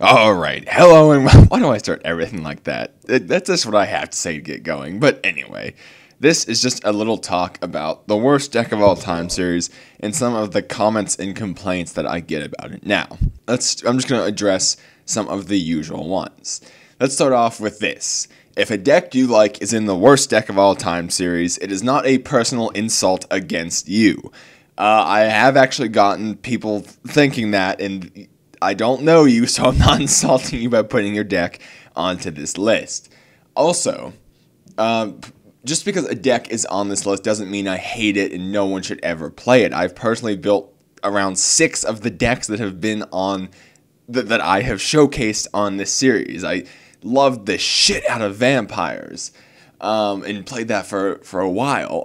Alright, hello and why do I start everything like that? That's just what I have to say to get going. But anyway, this is just a little talk about the worst deck of all time series and some of the comments and complaints that I get about it. Now, I'm just going to address some of the usual ones. Let's start off with this. If a deck you like is in the worst deck of all time series, it is not a personal insult against you. I have actually gotten people thinking that, and I don't know you, so I'm not insulting you by putting your deck onto this list. Also, just because a deck is on this list doesn't mean I hate it and no one should ever play it. I've personally built around 6 of the decks that have been on, that I have showcased on this series. I loved the shit out of vampires. And played that for a while.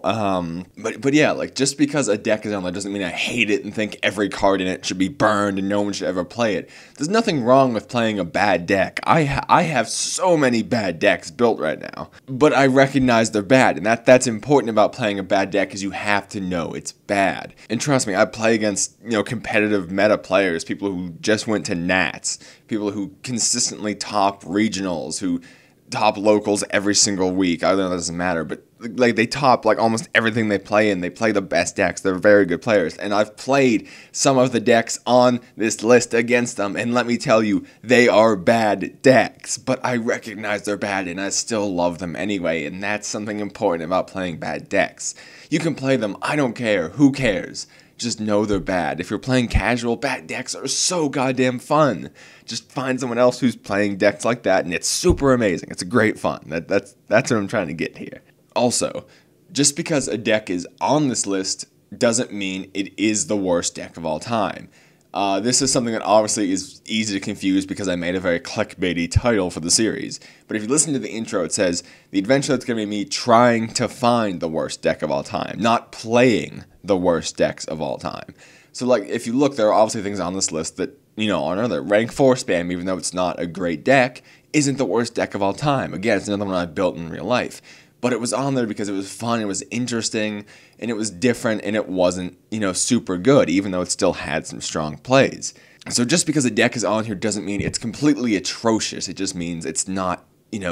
But yeah, like, just because a deck is on there doesn't mean I hate it and think every card in it should be burned and no one should ever play it. There's nothing wrong with playing a bad deck. I have so many bad decks built right now, but I recognize they're bad, and that's important about playing a bad deck, is you have to know it's bad. And trust me, I play against, competitive meta players, people who just went to Nats, people who consistently top regionals, who top locals every single week. I know that doesn't matter, but like, they top like almost everything they play in. They play the best decks. They're very good players, and I've played some of the decks on this list against them, and let me tell you, they are bad decks, but I recognize they're bad and I still love them anyway, and that's something important about playing bad decks. You can play them, I don't care, who cares? Just know they're bad. If you're playing casual, bad decks are so goddamn fun. Just find someone else who's playing decks like that, and it's super amazing. It's a great fun. That's what I'm trying to get here. Also, just because a deck is on this list doesn't mean it is the worst deck of all time. This is something that obviously is easy to confuse because I made a very clickbaity title for the series. But if you listen to the intro, it says, the adventure that's going to be me trying to find the worst deck of all time, not playing the worst decks of all time. So, like, if you look, there are obviously things on this list that, are another. Rank 4 spam, even though it's not a great deck, isn't the worst deck of all time. Again, it's another one I built in real life. But it was on there because it was fun, it was interesting, and it was different, and it wasn't, super good, even though it still had some strong plays. So just because a deck is on here doesn't mean it's completely atrocious. It just means it's not,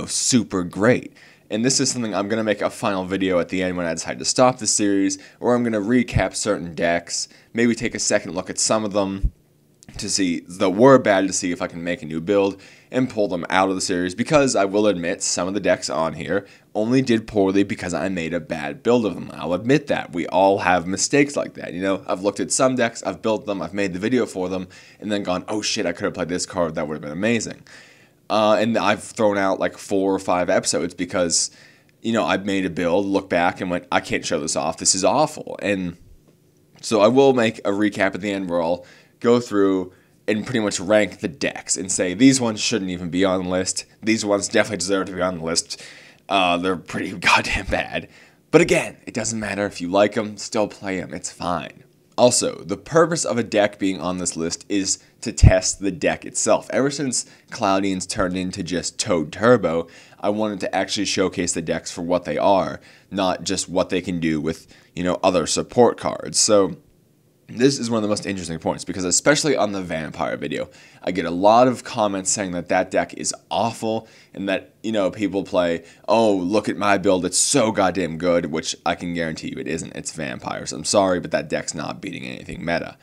super great. And this is something I'm going to make a final video at the end when I decide to stop the series, where I'm going to recap certain decks, maybe take a second look at some of them to see that were bad, to see if I can make a new build and pull them out of the series, because I will admit some of the decks on here only did poorly because I made a bad build of them. I'll admit that. We all have mistakes like that. I've looked at some decks, I've built them, I've made the video for them, and then gone, oh shit, I could have played this card, that would have been amazing. And I've thrown out like 4 or 5 episodes because, I've made a build, looked back and went, I can't show this off, this is awful. And so I will make a recap at the end where I'll go through and pretty much rank the decks and say, these ones shouldn't even be on the list, these ones definitely deserve to be on the list, they're pretty goddamn bad. But again, it doesn't matter if you like them, still play them, it's fine. Also, the purpose of a deck being on this list is to test the deck itself. Ever since Cloudians turned into just Toad Turbo, I wanted to actually showcase the decks for what they are, not just what they can do with, other support cards. So this is one of the most interesting points, because especially on the Vampire video, I get a lot of comments saying that deck is awful, and that, people play, oh, look at my build, it's so goddamn good, which I can guarantee you it isn't. It's Vampires. I'm sorry, but that deck's not beating anything meta.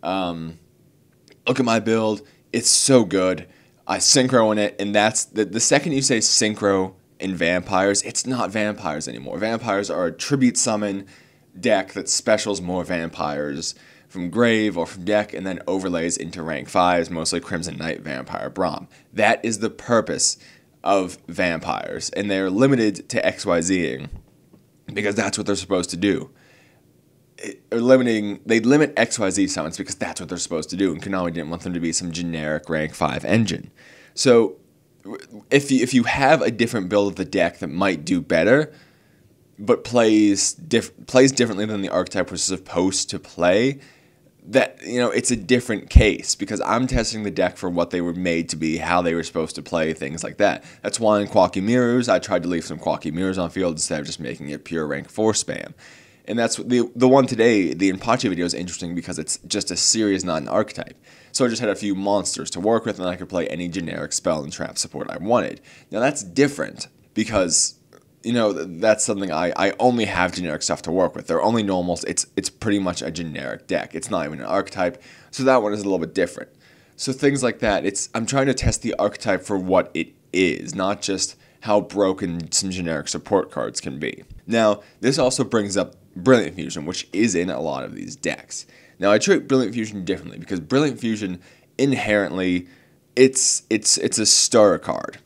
Look at my build, it's so good, I synchro in it, and that's, the second you say synchro in Vampires, it's not Vampires anymore. Vampires are a tribute summon deck that specials more vampires from grave or from deck and then overlays into rank 5s, mostly Crimson Knight, Vampire, Braum. That is the purpose of vampires, and they're limited to XYZing because that's what they're supposed to do. They limit XYZ summons because that's what they're supposed to do, and Konami didn't want them to be some generic rank 5 engine. So if you have a different build of the deck that might do better, but plays differently than the archetype was supposed to play, that, it's a different case, because I'm testing the deck for what they were made to be, how they were supposed to play, things like that. That's why in Quacky Mirrors, I tried to leave some Quacky Mirrors on field instead of just making it pure rank 4 spam. And that's the one today, the Inpachi video, is interesting because it's just a series, not an archetype. So I just had a few monsters to work with, and I could play any generic spell and trap support I wanted. Now that's different because, that's something I only have generic stuff to work with. They're only normals. It's pretty much a generic deck. It's not even an archetype, so that one is a little bit different. So things like that, I'm trying to test the archetype for what it is, not just how broken some generic support cards can be. Now, this also brings up Brilliant Fusion, which is in a lot of these decks. Now, I treat Brilliant Fusion differently because Brilliant Fusion inherently, it's a starter card.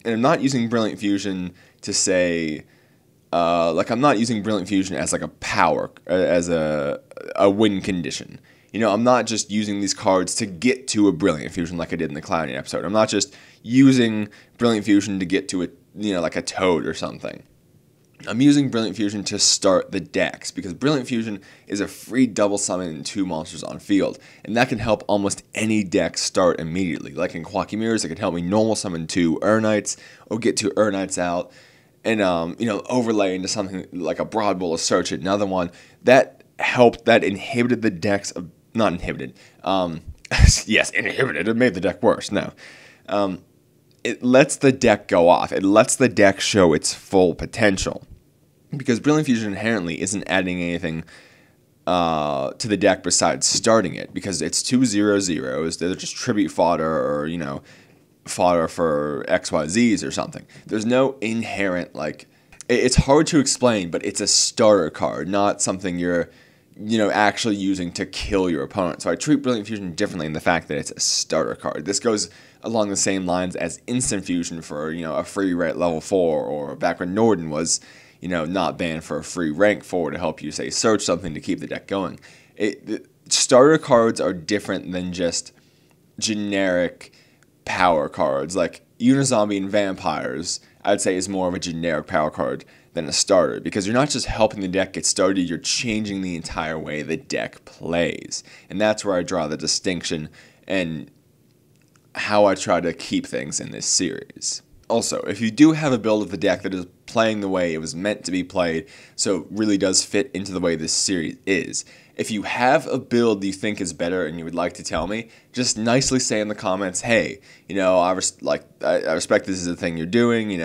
And I'm not using Brilliant Fusion to say, I'm not using Brilliant Fusion as like a power, as a win condition. I'm not just using these cards to get to a Brilliant Fusion like I did in the Clowney episode. I'm not just using Brilliant Fusion to get to like a Toad or something. I'm using Brilliant Fusion to start the decks because Brilliant Fusion is a free double summon and 2 monsters on field, and that can help almost any deck start immediately. Like in Quacky Mirrors, it can help me normal summon 2 Urnites or get 2 Urnites out and overlay into something like a Broad Bowl of Search it, another one that inhibited the decks of not inhibited. Yes, inhibited. It made the deck worse. No. It lets the deck go off. It lets the deck show its full potential. Because Brilliant Fusion inherently isn't adding anything to the deck besides starting it. Because it's 2 0/0s. They're just tribute fodder or, fodder for XYZs or something. There's no inherent, it's hard to explain, but it's a starter card, not something you're actually using to kill your opponent. So I treat Brilliant Fusion differently in the fact that it's a starter card. This goes along the same lines as Instant Fusion for, a free rate level 4, or back when Norden was, not banned for a free rank 4 to help you, say, search something to keep the deck going. Starter cards are different than just generic power cards. Like Unizombie and Vampires, I'd say is more of a generic power card than a starter, because you're not just helping the deck get started, you're changing the entire way the deck plays. And that's where I draw the distinction and how I try to keep things in this series. Also, if you do have a build of the deck that is playing the way it was meant to be played, so it really does fit into the way this series is, if you have a build you think is better and you would like to tell me, just nicely say in the comments, hey, I respect this is a thing you're doing,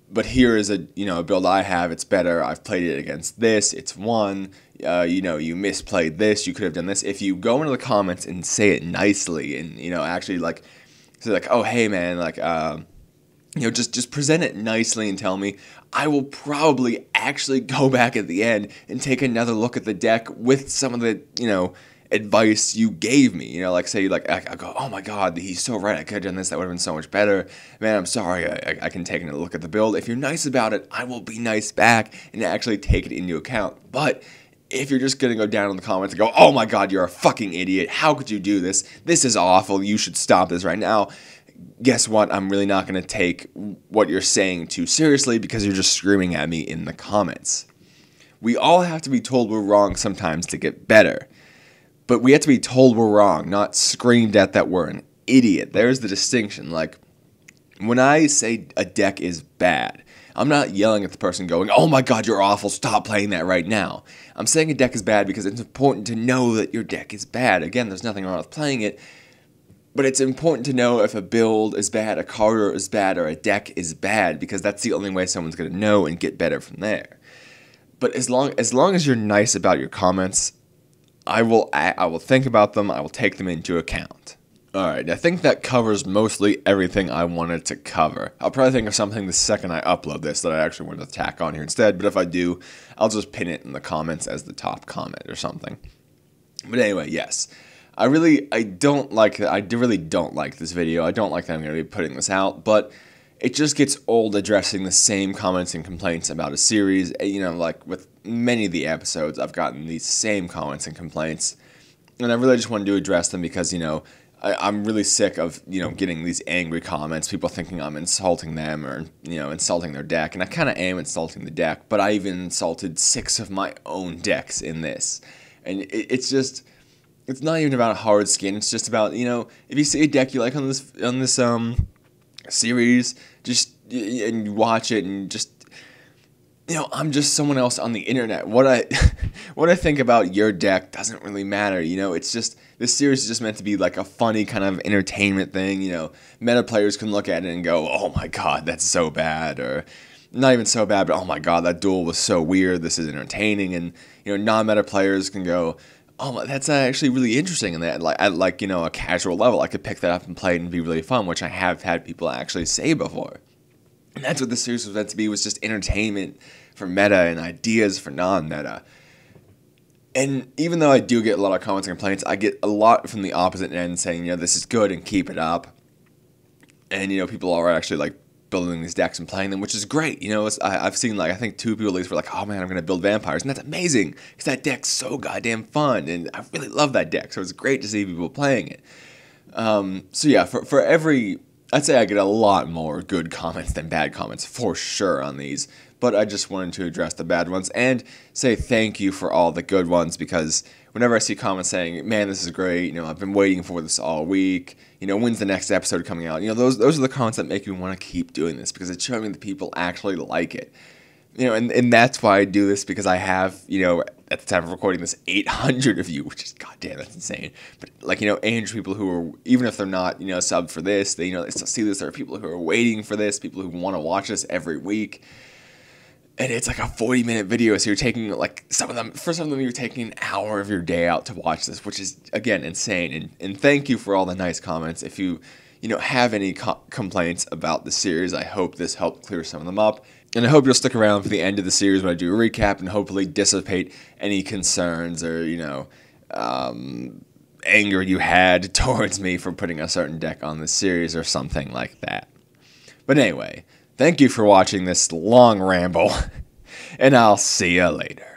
but here is a build I have, it's better, I've played it against this, it's won, you misplayed this, you could have done this. If you go into the comments and say it nicely and, actually say oh, hey man, just present it nicely and tell me, I will probably actually go back at the end and take another look at the deck with some of the, advice you gave me. I go, oh my god, he's so right, I could have done this, that would have been so much better. Man, I'm sorry, I can take another look at the build. If you're nice about it, I will be nice back and actually take it into account. But if you're just going to go down in the comments and go, oh my god, you're a fucking idiot, how could you do this? This is awful, you should stop this right now. Guess what? I'm really not going to take what you're saying too seriously because you're just screaming at me in the comments. We all have to be told we're wrong sometimes to get better. But we have to be told we're wrong, not screamed at that we're an idiot. There's the distinction. When I say a deck is bad, I'm not yelling at the person going, oh my god, you're awful, stop playing that right now. I'm saying a deck is bad because it's important to know that your deck is bad. Again, there's nothing wrong with playing it, but it's important to know if a build is bad, a card is bad, or a deck is bad, because that's the only way someone's going to know and get better from there. But as long as you're nice about your comments, I will think about them, I will take them into account. Alright, I think that covers mostly everything I wanted to cover. I'll probably think of something the second I upload this that I actually want to tack on here instead, but if I do, I'll just pin it in the comments as the top comment or something. But anyway, yes. I really don't like this video. I don't like that I'm going to be putting this out, but it just gets old addressing the same comments and complaints about a series. With many of the episodes, I've gotten these same comments and complaints, and I really just wanted to address them because, I'm really sick of, getting these angry comments, people thinking I'm insulting them or, insulting their deck, and I kind of am insulting the deck, but I even insulted 6 of my own decks in this, and it's not even about hard skin, it's just about, if you see a deck you like on this series, and you watch it and just, I'm just someone else on the internet. What I what I think about your deck doesn't really matter. It's just this series is just meant to be like a funny kind of entertainment thing. Meta players can look at it and go, "Oh my god, that's so bad," or not even so bad, but "Oh my god, that duel was so weird. This is entertaining." And non-meta players can go, "Oh, that's actually really interesting." And that like a casual level, I could pick that up and play it and be really fun, which I have had people actually say before. And that's what this series was meant to be, was just entertainment for meta and ideas for non-meta. And even though I do get a lot of comments and complaints, I get a lot from the opposite end saying, this is good and keep it up. And, people are actually, like, building these decks and playing them, which is great. I've seen, like, I think 2 people at least were like, "Oh, man, I'm going to build vampires." And that's amazing, because that deck's so goddamn fun. And I really love that deck, so it's great to see people playing it. So, yeah, for every... I'd say I get a lot more good comments than bad comments, for sure, on these. But I just wanted to address the bad ones and say thank you for all the good ones, because whenever I see comments saying, "Man, this is great, I've been waiting for this all week, when's the next episode coming out?" Those are the comments that make me want to keep doing this, because it's showing me that people actually like it. And that's why I do this, because I have, at the time of recording this, 800 of you, which is, goddamn, that's insane. But, 800 people who are, even if they're not, subbed for this, they still see this. There are people who are waiting for this, people who want to watch this every week. And it's like a 40-minute video, so you're taking, for some of them, you're taking an hour of your day out to watch this, which is, again, insane. And thank you for all the nice comments. If you, have any complaints about the series, I hope this helped clear some of them up. And I hope you'll stick around for the end of the series when I do a recap and hopefully dissipate any concerns or, anger you had towards me for putting a certain deck on this series or something like that. But anyway, thank you for watching this long ramble, and I'll see you later.